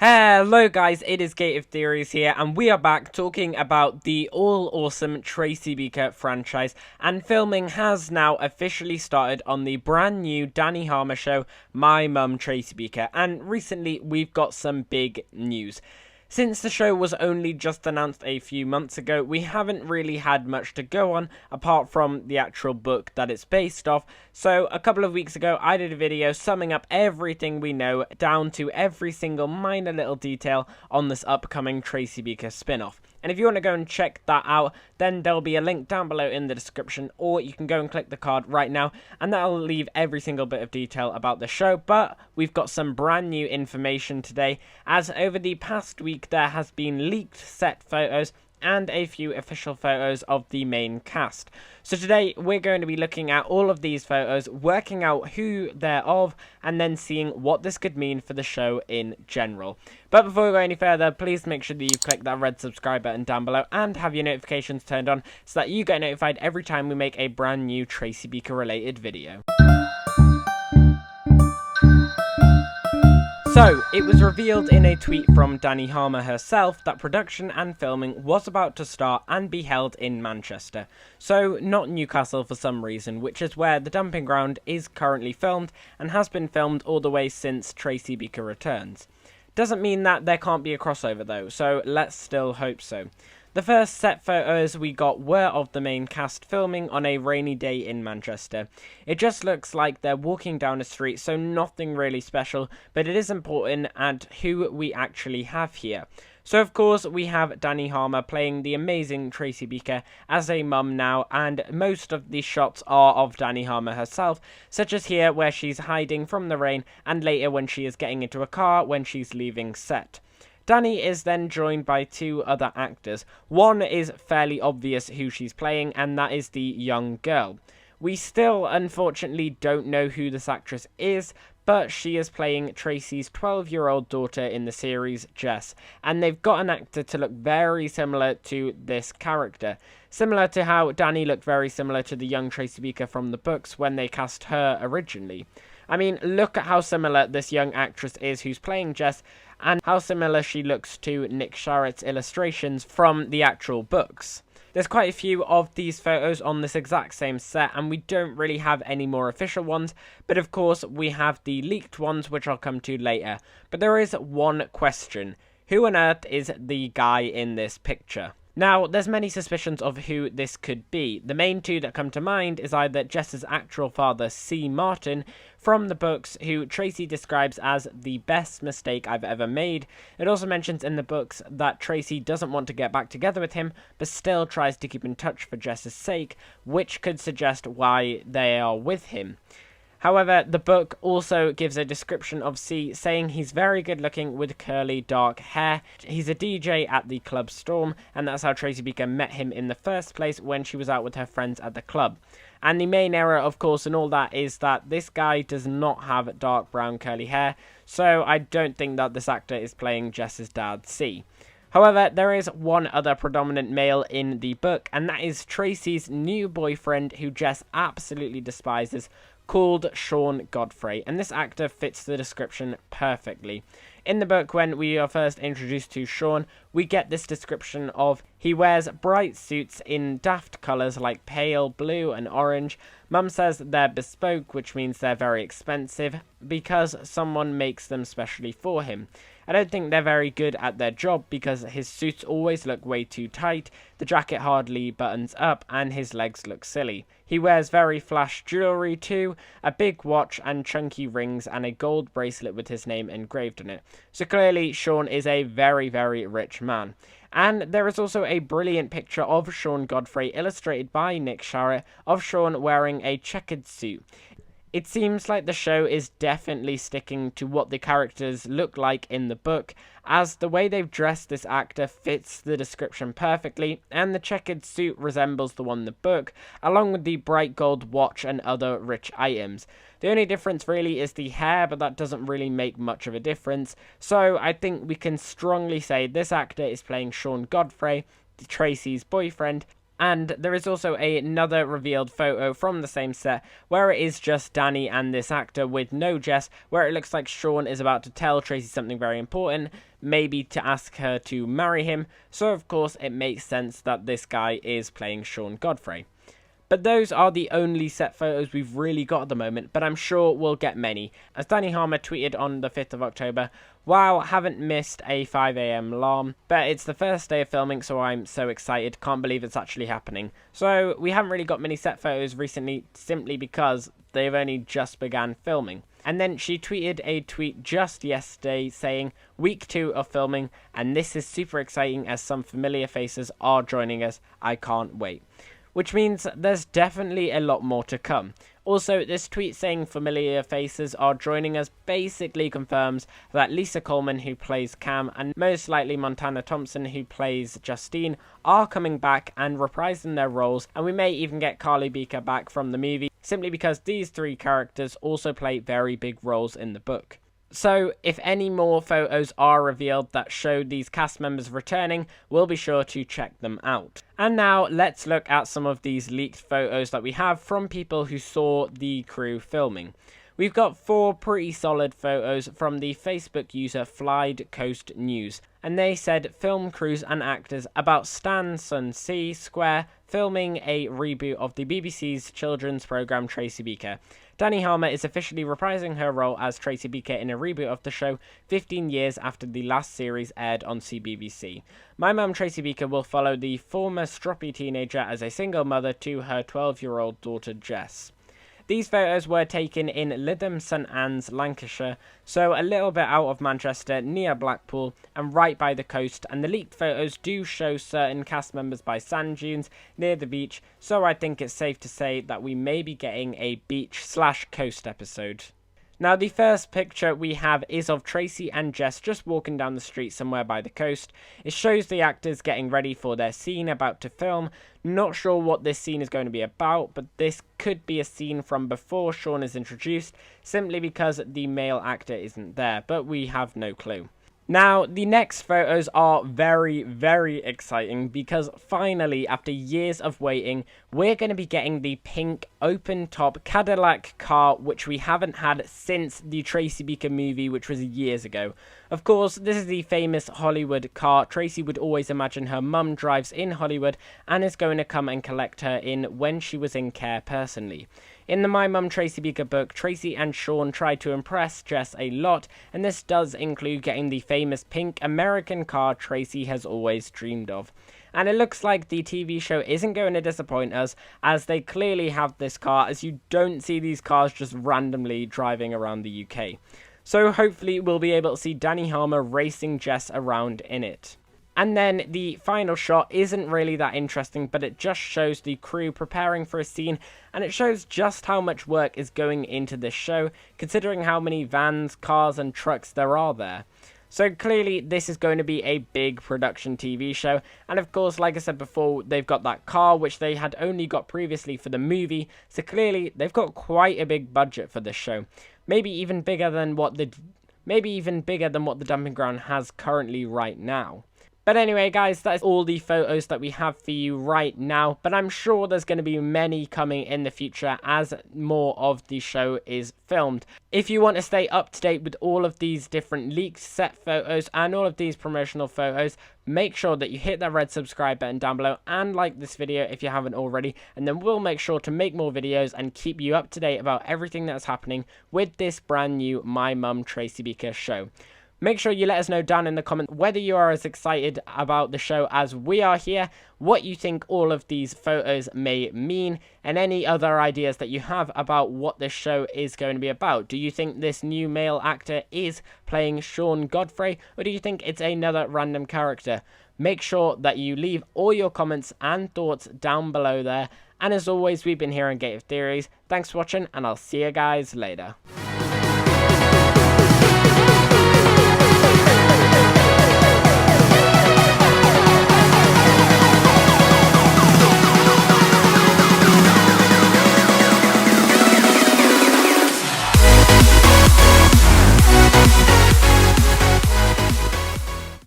Hello guys, it is Gate of Theories here, and we are back talking about the all-awesome Tracy Beaker franchise, and filming has now officially started on the brand new Danny Harmer show, My Mum Tracy Beaker, and recently we've got some big news. Since the show was only just announced a few months ago, we haven't really had much to go on apart from the actual book that it's based off. So a couple of weeks ago, I did a video summing up everything we know down to every single minor little detail on this upcoming Tracy Beaker spin-off. And if you want to go and check that out, then there'll be a link down below in the description, or you can go and click the card right now, and that'll leave every single bit of detail about the show. But we've got some brand new information today, as over the past week there has been leaked set photos and a few official photos of the main cast. So today we're going to be looking at all of these photos, working out who they're of, and then seeing what this could mean for the show in general. But before we go any further, please make sure that you click that red subscribe button down below and have your notifications turned on so that you get notified every time we make a brand new Tracy Beaker related video. So, it was revealed in a tweet from Danny Harmer herself that production and filming was about to start and be held in Manchester. So, not Newcastle for some reason, which is where the dumping ground is currently filmed and has been filmed all the way since Tracy Beaker returns. Doesn't mean that there can't be a crossover though, so let's still hope so. The first set photos we got were of the main cast filming on a rainy day in Manchester. It just looks like they're walking down a street, so nothing really special, but it is important at who we actually have here. So of course we have Danny Harmer playing the amazing Tracy Beaker as a mum now, and most of the shots are of Danny Harmer herself, such as here where she's hiding from the rain, and later when she is getting into a car when she's leaving set. Danny is then joined by two other actors. One is fairly obvious who she's playing, and that is the young girl. We still, unfortunately, don't know who this actress is, but she is playing Tracy's 12-year-old daughter in the series, Jess, and they've got an actor to look very similar to this character. Similar to how Danny looked very similar to the young Tracy Beaker from the books when they cast her originally. I mean, look at how similar this young actress is who's playing Jess, and how similar she looks to Nick Sharrett's illustrations from the actual books. There's quite a few of these photos on this exact same set, and we don't really have any more official ones, but of course we have the leaked ones, which I'll come to later. But there is one question: who on earth is the guy in this picture? Now, there's many suspicions of who this could be. The main two that come to mind is either Jess's actual father, C. Martin, from the books, who Tracy describes as the best mistake I've ever made. It also mentions in the books that Tracy doesn't want to get back together with him, but still tries to keep in touch for Jess's sake, which could suggest why they are with him. However, the book also gives a description of C, saying he's very good looking with curly dark hair. He's a DJ at the Club Storm, and that's how Tracy Beaker met him in the first place when she was out with her friends at the club. And the main error, of course, in all that is that this guy does not have dark brown curly hair, so I don't think that this actor is playing Jess's dad, C. However, there is one other predominant male in the book, and that is Tracy's new boyfriend, who Jess absolutely despises, called Sean Godfrey, and this actor fits the description perfectly. In the book, when we are first introduced to Sean, we get this description of he wears bright suits in daft colours like pale blue and orange. Mum says they're bespoke, which means they're very expensive, because someone makes them specially for him. I don't think they're very good at their job because his suits always look way too tight, the jacket hardly buttons up, and his legs look silly. He wears very flash jewellery too, a big watch and chunky rings and a gold bracelet with his name engraved on it. So clearly Sean is a very, very rich man. And there is also a brilliant picture of Sean Godfrey illustrated by Nick Sharrett of Sean wearing a checkered suit. It seems like the show is definitely sticking to what the characters look like in the book, as the way they've dressed this actor fits the description perfectly, and the checkered suit resembles the one in the book, along with the bright gold watch and other rich items. The only difference really is the hair, but that doesn't really make much of a difference, so I think we can strongly say this actor is playing Sean Godfrey, Tracy's boyfriend, And there is also another revealed photo from the same set where it is just Danny and this actor with no Jess, where it looks like Sean is about to tell Tracy something very important, maybe to ask her to marry him. So of course it makes sense that this guy is playing Sean Godfrey. But those are the only set photos we've really got at the moment, but I'm sure we'll get many. As Danny Harmer tweeted on the 5th of October, wow, haven't missed a 5 AM alarm, but it's the first day of filming, so I'm so excited, can't believe it's actually happening. So we haven't really got many set photos recently, simply because they've only just began filming. And then she tweeted a tweet just yesterday saying, week 2 of filming, and this is super exciting as some familiar faces are joining us, I can't wait. Which means there's definitely a lot more to come. Also, this tweet saying familiar faces are joining us basically confirms that Lisa Coleman, who plays Cam, and most likely Montana Thompson, who plays Justine, are coming back and reprising their roles, and we may even get Tracy Beaker back from the movie, simply because these 3 characters also play very big roles in the book. So, if any more photos are revealed that show these cast members returning, we'll be sure to check them out. And now, let's look at some of these leaked photos that we have from people who saw the crew filming. We've got 4 pretty solid photos from the Facebook user Flied Coast News, and they said film crews and actors about Stan Sun C Square filming a reboot of the BBC's children's programme Tracy Beaker. Danny Harmer is officially reprising her role as Tracy Beaker in a reboot of the show 15 years after the last series aired on CBBC. My mum Tracy Beaker will follow the former stroppy teenager as a single mother to her 12-year-old daughter Jess. These photos were taken in Lytham St Anne's, Lancashire, so a little bit out of Manchester, near Blackpool, and right by the coast, and the leaked photos do show certain cast members by sand dunes near the beach, so I think it's safe to say that we may be getting a beach/coast episode. Now, the first picture we have is of Tracy and Jess just walking down the street somewhere by the coast. It shows the actors getting ready for their scene about to film. Not sure what this scene is going to be about, but this could be a scene from before Sean is introduced, simply because the male actor isn't there, but we have no clue. Now, the next photos are very, very exciting because finally, after years of waiting, we're going to be getting the pink open-top Cadillac car, which we haven't had since the Tracy Beaker movie, which was years ago. Of course, this is the famous Hollywood car Tracy would always imagine her mum drives in Hollywood and is going to come and collect her in when she was in care personally. In the My Mum Tracy Beaker book, Tracy and Sean tried to impress Jess a lot, and this does include getting the famous pink American car Tracy has always dreamed of. And it looks like the TV show isn't going to disappoint us, as they clearly have this car, as you don't see these cars just randomly driving around the UK. So hopefully we'll be able to see Danny Harmer racing Jess around in it. And then the final shot isn't really that interesting, but it just shows the crew preparing for a scene, and it shows just how much work is going into this show, considering how many vans, cars and trucks there are there. So clearly this is going to be a big production TV show, and of course, like I said before, they've got that car which they had only got previously for the movie, so clearly they've got quite a big budget for this show. Maybe even bigger than what the Dumping Ground has currently right now. But anyway, guys, that is all the photos that we have for you right now. But I'm sure there's going to be many coming in the future as more of the show is filmed. If you want to stay up to date with all of these different leaked set photos and all of these promotional photos, make sure that you hit that red subscribe button down below and like this video if you haven't already. And then we'll make sure to make more videos and keep you up to date about everything that's happening with this brand new My Mum Tracy Beaker show. Make sure you let us know down in the comments whether you are as excited about the show as we are here, what you think all of these photos may mean, and any other ideas that you have about what this show is going to be about. Do you think this new male actor is playing Sean Godfrey, or do you think it's another random character? Make sure that you leave all your comments and thoughts down below there. And as always, we've been here on Gate of Theories. Thanks for watching, and I'll see you guys later.